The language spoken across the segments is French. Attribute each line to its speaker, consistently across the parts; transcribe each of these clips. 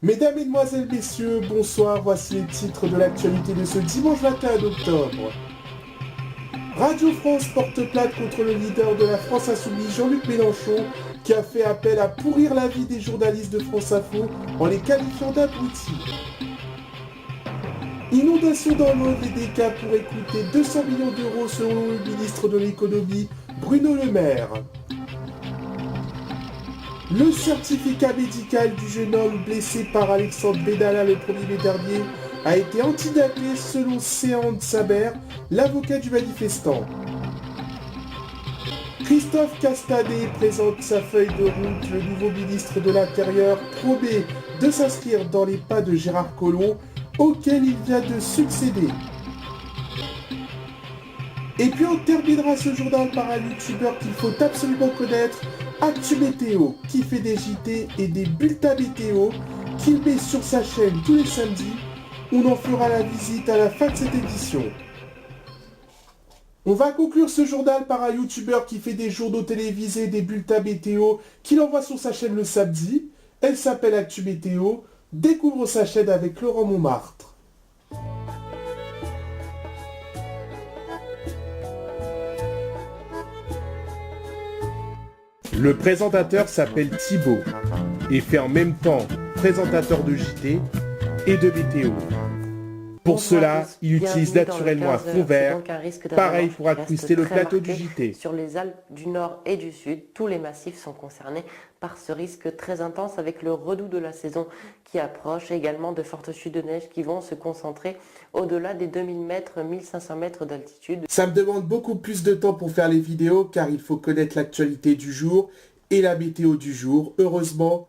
Speaker 1: Mesdames, Mesdemoiselles, Messieurs, bonsoir, voici les titres de l'actualité de ce dimanche 21 octobre. Radio France porte plainte contre le leader de la France Insoumise, Jean-Luc Mélenchon, qui a fait appel à pourrir la vie des journalistes de France Info en les qualifiant d'abrutis. Inondation dans l'Aude, les dégâts pourraient coûter 200 millions d'euros selon le ministre de l'économie, Bruno Le Maire. Le certificat médical du jeune homme blessé par Alexandre Benalla le 1er mai dernier a été antidaté selon Séan Saber, l'avocat du manifestant. Christophe Castanet présente sa feuille de route. Le nouveau ministre de l'Intérieur promet de s'inscrire dans les pas de Gérard Collomb, auquel il vient de succéder. Et puis on terminera ce journal par un youtubeur qu'il faut absolument connaître, Actu Météo, qui fait des JT et des bulletins météo qu'il met sur sa chaîne tous les samedis. On en fera la visite à la fin de cette édition. On va conclure ce journal par un youtubeur qui fait des journaux télévisés, des bulletins météo, qu'il envoie sur sa chaîne le samedi. Elle s'appelle Actu Météo. Découvre sa chaîne avec Laurent Montmartre. Le présentateur s'appelle Thibaut et fait en même temps présentateur de JT et de météo. Pour cela, il utilise naturellement un fond vert, pareil pour incruster le plateau du JT.
Speaker 2: Sur les Alpes du Nord et du Sud, tous les massifs sont concernés par ce risque très intense avec le redout de la saison qui approche et également de fortes chutes de neige qui vont se concentrer au-delà des 2000 mètres, 1500 mètres d'altitude.
Speaker 1: Ça me demande beaucoup plus de temps pour faire les vidéos car il faut connaître l'actualité du jour et la météo du jour. Heureusement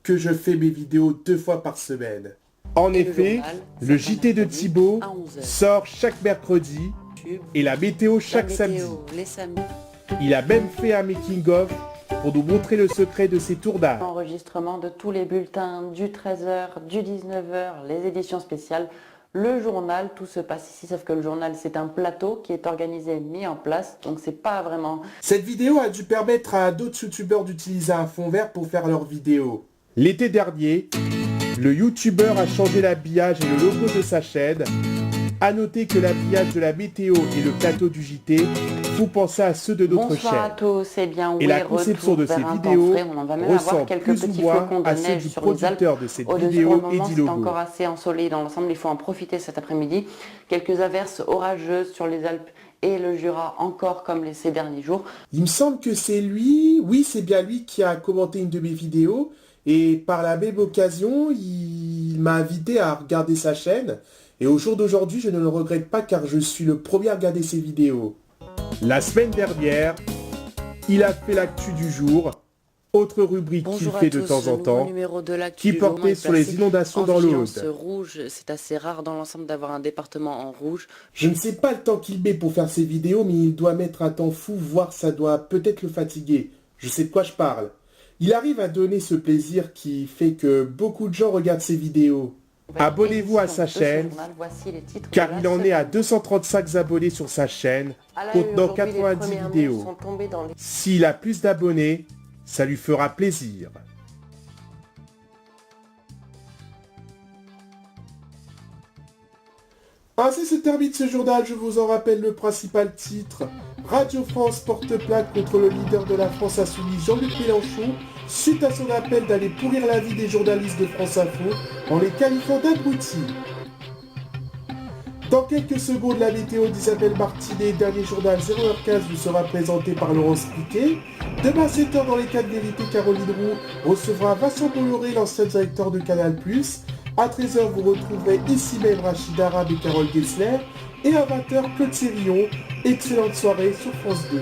Speaker 1: que je fais mes vidéos 2 fois par semaine. En effet, le JT de Thibaut sort chaque mercredi et la météo chaque samedi. Il a même fait un making-of pour nous montrer le secret de ses tournages.
Speaker 2: Enregistrement de tous les bulletins du 13h, du 19h, les éditions spéciales, le journal, tout se passe ici, sauf que le journal c'est un plateau qui est organisé, mis en place, donc c'est pas vraiment...
Speaker 1: Cette vidéo a dû permettre à d'autres youtubeurs d'utiliser un fond vert pour faire leurs vidéos. L'été dernier, le youtubeur a changé l'habillage et le logo de sa chaîne. A noter que l'habillage de la météo et le plateau du JT font penser à ceux de d'autres chaînes.
Speaker 2: Bonsoir à tous, c'est bien
Speaker 1: et la conception de ces vidéos ressemble plus ou moins à ceux du producteur de cette vidéo, Eddie Logo.
Speaker 2: C'est encore assez ensoleillé dans l'ensemble, il faut en profiter cet après-midi. Quelques averses orageuses sur les Alpes et le Jura encore comme ces derniers jours.
Speaker 1: Il me semble que c'est lui, oui c'est bien lui qui a commenté une de mes vidéos. Et par la même occasion, il m'a invité à regarder sa chaîne. Et au jour d'aujourd'hui, je ne le regrette pas car je suis le premier à regarder ses vidéos. La semaine dernière, il a fait l'actu du jour, autre rubrique qu'il fait de temps en temps, qui portait sur les inondations dans l'Aude.
Speaker 2: Rouge, c'est assez rare dans l'ensemble d'avoir un département en rouge.
Speaker 1: Je ne sais pas le temps qu'il met pour faire ses vidéos, mais il doit mettre un temps fou, voire ça doit peut-être le fatiguer. Je sais de quoi je parle. Il arrive à donner ce plaisir qui fait que beaucoup de gens regardent ses vidéos. Abonnez-vous à sa chaîne, car il en est à 235 abonnés sur sa chaîne, contenant 90 vidéos. S'il a plus d'abonnés, ça lui fera plaisir. Ainsi se termine ce journal, je vous en rappelle le principal titre. Radio France porte plainte contre le leader de la France Insoumise, Jean-Luc Mélenchon, suite à son appel d'aller pourrir la vie des journalistes de France Info en les qualifiant d'abrutis. Dans quelques secondes, la météo d'Isabelle Martinet, dernier journal 0h15 vous sera présenté par Laurence Piquet. Demain 7h dans les 4 vérités, Caroline Roux recevra Vincent Bolloré, l'ancien directeur de Canal+. À 13h, vous retrouverez ici même Rachid Arabe et Carole Gessler. Et à 20h, Claude Sérillon. Excellente soirée sur France 2.